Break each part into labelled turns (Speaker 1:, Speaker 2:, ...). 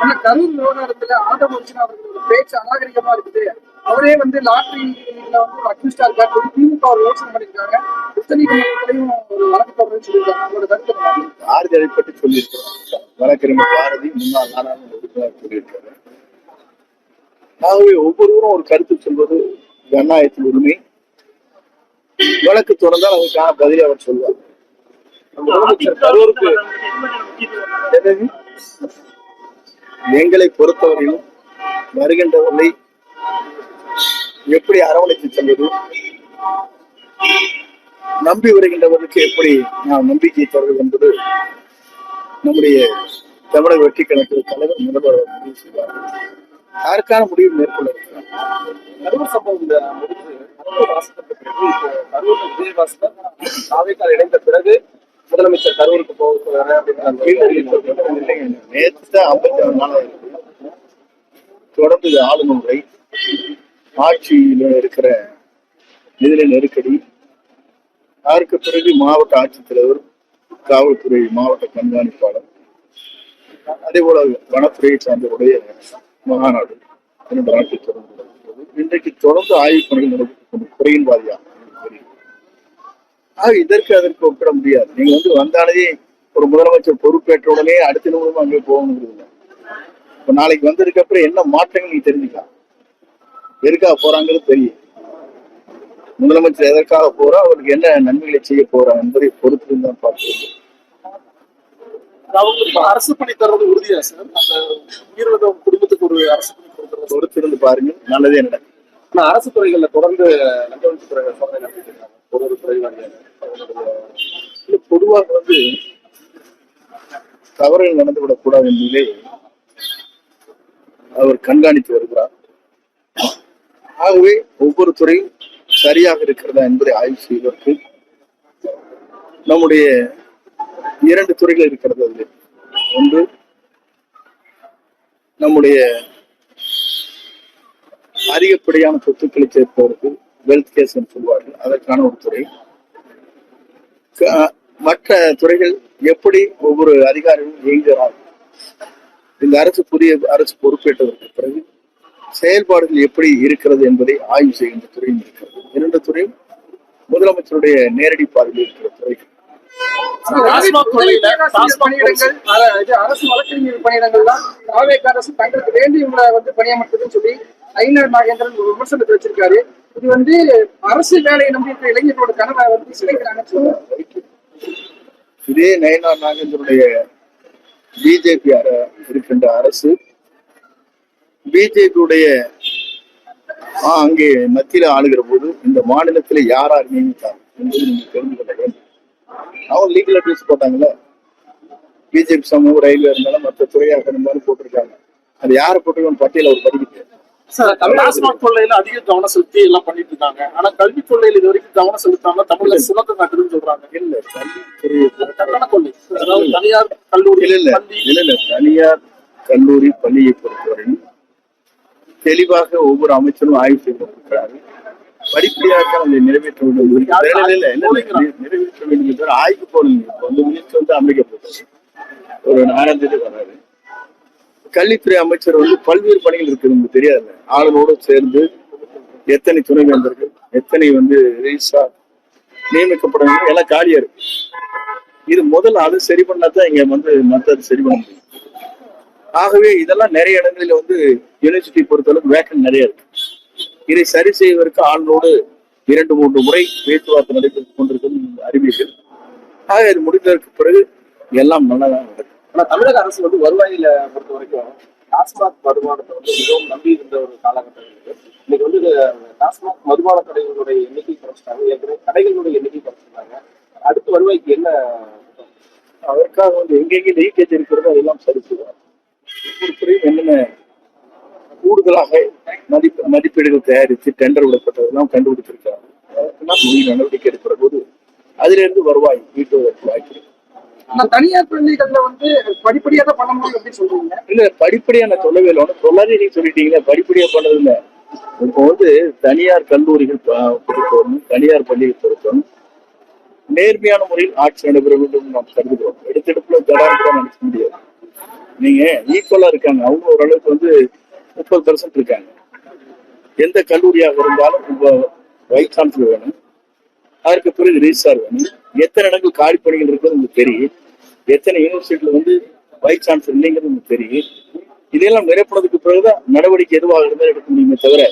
Speaker 1: ஆனா கரூர் விவகாரத்துல ஆதவர்ஜுன் அவர்களோட பேச்சு அநாகரிகமா இருக்குது. அவரே வந்து லாட்டரியில வந்து ஒரு அக்யூஸ்டா இருக்காரு. திமுக ஒரு யோசனை பண்ணிருக்காங்க. உச்சநீதிமன்றத்திலையும் ஒரு வழக்கு தொடர்ந்து சொல்லியிருக்காங்க. அவங்களோட கருத்து
Speaker 2: பாரதி அதை பற்றி சொல்லியிருக்காங்க. வழக்கறிஞர் பாரதி முன்னாள் நாடாளுமன்ற உறுப்பினர் சொல்லியிருக்காரு. ஆகவே ஒவ்வொருவரும் ஒரு கருத்து சொல்வது ஜனநாயகத்தின் உரிமை. வழக்கு தொடர்ந்தால் அதுக்கான பதிலை அவர் சொல்வார். கரூருக்கு எங்களை பொறுத்தவரையிலும் வருகின்றவர்களை எப்படி அரவணைத்து செல்வது, நம்பி வருகின்றவர்களுக்கு எப்படி நாம் நம்பிக்கை தருவது என்பது நம்முடைய தமிழக வெற்றி கணக்கு தலைவர் முதல்வர் முடிவு செய்வார்கள். யாருக்கான முடிவு மேற்கொள்ள இருக்கிறார்.
Speaker 3: கரூர் சம்பவம் முடிந்து கரூர் விஜயபாஸ்கர் தாவேக்கால் இணைந்த பிறகு முதலமைச்சர் கரூருக்கு போகிறாரு அப்படின்னு
Speaker 2: நேற்று 57 நாள் தொடர்ந்து ஆளுநரை ஆட்சியில இருக்கிற நிதி நெருக்கடி, அதற்கு பிறகு மாவட்ட ஆட்சித்தலைவர், காவல்துறை மாவட்ட கண்காணிப்பாளர், அதே போல வனத்துறையை சார்ந்தவருடைய மாநாடு 2 நாட்கள் தொடர்ந்து இன்றைக்கு தொடர்ந்து ஆய்வு பணிகள் நடைபெற்று குறையின் வாரியாக இதற்கு அதற்கு ஒப்பிட முடியாது. நீங்க வந்தாலே ஒரு முதலமைச்சர் பொறுப்பேற்ற உடனே அடுத்த நிமிடம் அங்கே போகணுங்கிறது இல்லை. இப்ப நாளைக்கு வந்ததுக்கு அப்புறம் என்ன மாற்றங்கள் நீங்க தெரிஞ்சுக்கலாம். எதுக்காக போறாங்கிறது தெரியும். முதலமைச்சர் எதற்காக போறா, அவருக்கு என்ன நன்மைகளை செய்ய போறாங்க என்பதை பொறுத்து தான் பார்க்கிறது.
Speaker 3: அவங்களுக்கு அரசு பணி தர்றது உறுதியா சார்? அந்த உயிரிழந்த குடும்பத்துக்கு ஒரு அரசு பணி கொடுக்கறது
Speaker 2: பொறுத்திருந்து பாருங்க, நல்லதே நடக்கும்.
Speaker 3: ஆனா அரசு துறைகள்ல தொடர்ந்து லஞ்ச ஒழிப்புத்துறைகள் சோதனை நடத்திருக்காங்க. ஒரு துறை வாரியாக
Speaker 2: பொதுவாக தவறுகள் நடந்துவிடக் கூடாது என்பதிலே அவர் கண்காணித்து வருகிறார். ஆகவே ஒவ்வொரு துறையும் சரியாக இருக்கிறதா என்பதை ஆய்வு செய்வதற்கு நம்முடைய 2 துறைகள் இருக்கிறது. அது ஒன்று நம்முடைய அதிகப்படியான சொத்துக்களை சேர்ப்பதற்கு வெல்த் கேஸ் என்று சொல்வார்கள், அதற்கான ஒரு துறை. மற்ற துறைகள் எப்படி ஒவ்வொரு அதிகாரிகளும் இயங்குகிறார்கள், இந்த அரசு புதிய அரசு பொறுப்பேற்றதற்கு பிறகு செயல்பாடுகள் எப்படி இருக்கிறது என்பதை ஆய்வு செய்கின்ற துறையும் இருக்கிறது. 2 துறையும் முதலமைச்சருடைய நேரடி பார்வையில் இருக்கிற துறைகள்.
Speaker 1: அரசு வழக்கறிஞர் பணியிடங்கள்லாம் அரசு தங்களுக்கு வேண்டியவங்களை பணியமர்த்ததுன்னு சொல்லி ஐநர் நாகேந்திரன் ஒரு விமர்சனத்தை வச்சிருக்காரு. இது அரசு வேலையை நம்பி இருக்கிற இளைஞர்களோட கனவை சிலைக்கிறாங்க.
Speaker 2: இதே நயனார் நாகேந்திரனுடைய பிஜேபி இருக்கின்ற அரசு பிஜேபியுடைய அங்கே மத்தியில ஆளுகிற போது இந்த மாநிலத்துல யார் நியமித்தார் என்பது நீங்க தெரிந்து கொள்ள வேண்டும். அவங்க லீகல் அட்வைஸ் போட்டாங்கல்ல, பிஜேபி சமூக ரயில்வே இருந்தாலும் மற்ற துறையாக இருந்தாலும் போட்டிருக்காங்க. அது யாரை போட்டிருக்கோம் பட்டியல ஒரு பதிவு.
Speaker 3: டாஸ்மாக் கொள்ளையில அதிக கவனம் செலுத்தி எல்லாம் பண்ணிட்டு இருக்காங்க. ஆனா கல்வி கொள்ளையில இது வரைக்கும் கவனம் செலுத்தாம தமிழ்ல சுமத்த காட்டுதுன்னு சொல்றாங்க.
Speaker 2: இல்ல கல்வித்துறை
Speaker 3: கட்டண கொள்ளை, அதாவது தனியார் கல்லூரி
Speaker 2: இல்ல தனியார் கல்லூரி பள்ளியை பொறுத்தவரையில் தெளிவாக ஒவ்வொரு அமைச்சரும் ஆய்வு செய்திருக்கிறார்கள். படிப்படியாக அதை நிறைவேற்ற வேண்டும், நிறைவேற்ற வேண்டும் என்று ஆய்வு போடுங்க. மினிஸ்டர் அமைக்கப்பட்டது ஒரு 4ஆம் தேதி வராது. கல்வித்துறை அமைச்சர் பல்வேறு பணிகள் இருக்கு, நமக்கு தெரியாது. ஆளுநரோடு சேர்ந்து எத்தனை துணைவேந்தர்கள், எத்தனை ரெஜிஸ்ட்ரார் நியமிக்கப்பட வேண்டும் எல்லாம் காலியா இருக்கு. இது முதல்ல அது சரி பண்ணாதான் இங்க மற்றது சரி பண்ண முடியும். ஆகவே இதெல்லாம் நிறைய இடங்களில் யூனிவர்சிட்டி பொறுத்தளவுக்கு வேக்கன் நிறைய இருக்கு. இதை சரி செய்வதற்கு ஆளுநரோடு 2-3 முறை பேச்சுவார்த்தை நடைபெற்றுக் கொண்டிருக்கும் அறிவியல். ஆக இது முடிந்ததற்கு பிறகு எல்லாம் நல்லதான் நடக்கும்.
Speaker 3: ஆனா தமிழக அரசு வருவாயில பொறுத்த வரைக்கும் டாஸ்மாக் வருமானத்தை மிகவும் நம்பி இருந்த ஒரு காலகட்டம் இருக்கு. இன்னைக்கு டாஸ்மாக் மதுபான கடைகளுடைய எண்ணிக்கை குறைச்சிட்டாங்க, ஏற்கனவே கடைகளுடைய எண்ணிக்கை குறைச்சிருக்காங்க. அடுத்து வருவாய்க்கு என்ன?
Speaker 2: அதற்காக எங்கெங்கே லீக்கேஜ் இருக்கிறதோ அதெல்லாம் சரி செய்வார். ஒவ்வொருத்தரையும் என்னென்ன கூடுதலாக மதிப்பீடுகள் தயாரித்து டெண்டர் விடப்பட்டதெல்லாம் கண்டுபிடிச்சிருக்காங்க. அதற்கெல்லாம் நடவடிக்கை எடுக்கிற போது அதிலிருந்து வருவாய் ஈட்டுவதற்கு வாய்ப்பு.
Speaker 1: தனியார் பள்ளிகள்ல படிப்படியா தான் பண்ண முடியும் அப்படின்னு சொல்றீங்க.
Speaker 2: இல்ல படிப்படியா நான் சொல்லவே இல்லை, சொல்லாதே நீங்க சொல்லிட்டீங்களா? படிப்படியா பண்ணது இல்ல. இப்போ தனியார் கல்லூரிகள் பொறுத்தவரும் தனியார் பள்ளியை பொறுத்தவரும் நேர்மையான முறையில் ஆட்சி நடைபெற வேண்டும் நாம் கருதுகிறோம். எடுத்தெடுப்புல தடாரம் நடத்த முடியாது. நீங்க ஈக்குவலா இருக்காங்க. அவங்க ஓரளவுக்கு வந்து 30% இருக்காங்க. எந்த கல்லூரியாக இருந்தாலும் உங்க வைஸ் சான்சலர் வேணும், அதற்கு பிறகு ரிஜிஸ்ட்ரார் வேணும். எத்தனை இடங்கள் காலி பணிகள் இருக்குன்னு உங்களுக்கு தெரியும். எத்தனை யூனிவர்சிட்டியில வந்து வைஸ் சான்சலர் இல்லைங்கிறது உங்களுக்கு தெரியும். இதெல்லாம் நிறைப்பதற்கு பிறகுதான் நடவடிக்கை எதுவாக இருந்தாலும் எடுக்க முடியுமே தவிர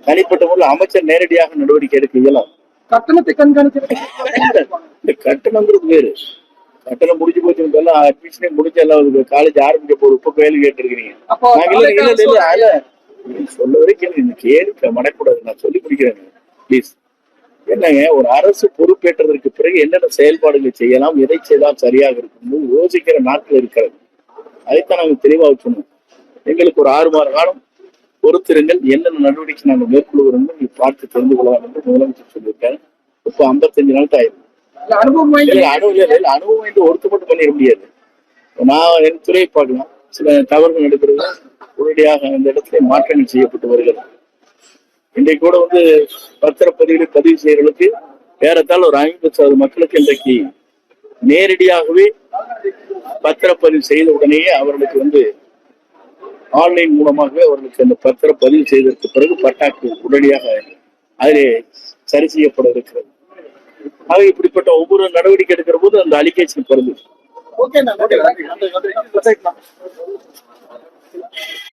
Speaker 2: தனிப்பட்ட முறையில் அமைச்சர் நேரடியாக நடவடிக்கை எடுக்க இயலாம்.
Speaker 1: கட்டணத்தை கண்காணிக்கிறது
Speaker 2: இந்த கட்டணங்கிறது வேறு. கட்டணம் முடிஞ்சு போச்சு, அட்மிஷனே முடிஞ்ச எல்லாம் காலேஜ் ஆரம்பிக்க போது இப்ப கேள்வி கேட்டிருக்கிறீங்க.
Speaker 1: அப்போ
Speaker 2: சொல்ல வரைக்கும் இந்த கேள்வி மடக்கூடாது. நான் சொல்லி முடிக்கிறேன் ப்ளீஸ். என்னங்க, ஒரு அரசு பொறுப்பேற்றதற்கு பிறகு என்னென்ன செயல்பாடுகள் செய்யலாம், எதை செய்தால் சரியாக இருக்கும் யோசிக்கிற நாட்கள் இருக்கிறது. அதைத்தான் நாங்கள் தெளிவாக சொன்னோம். எங்களுக்கு ஒரு 6 மாத காலம் பொறுத்திருங்கள், என்னென்ன நடவடிக்கை நாங்கள் மேற்கொள்கிறோம் பார்த்து தெரிந்து கொள்ளலாம் என்று முதலமைச்சர் சொல்லியிருக்காரு. இப்போ 55 நாள் ஆயிடும். அனுபவம் வாய்ந்து ஒருத்தர் மட்டும் பண்ணிட முடியாது. நான் என் துறையை பார்க்கலாம், சில தவறுகள் நடைபெறுவது உடனடியாக அந்த இடத்துல மாற்றங்கள் செய்யப்பட்டு வருகிறது. இன்றைக்கு கூட வந்து பத்திரப்பதிவு செய்யறவர்களுக்கு ஏறத்தாழ ஒரு 50% மக்களுக்கு இன்றைக்கு நேரடியாகவே பத்திரப்பதிவு செய்த உடனேயே அவர்களுக்கு வந்து ஆன்லைன் மூலமாக அவர்களுக்கு அந்த பத்திரப்பதிவு செய்ததற்கு பிறகு பட்டாக்கு உடனடியாக அதிலே சரி செய்யப்பட இருக்கிறது. ஆக இப்படிப்பட்ட ஒவ்வொரு நடவடிக்கை எடுக்கிற போது அந்த அலிகேஷன் வருது.
Speaker 1: ஓகே.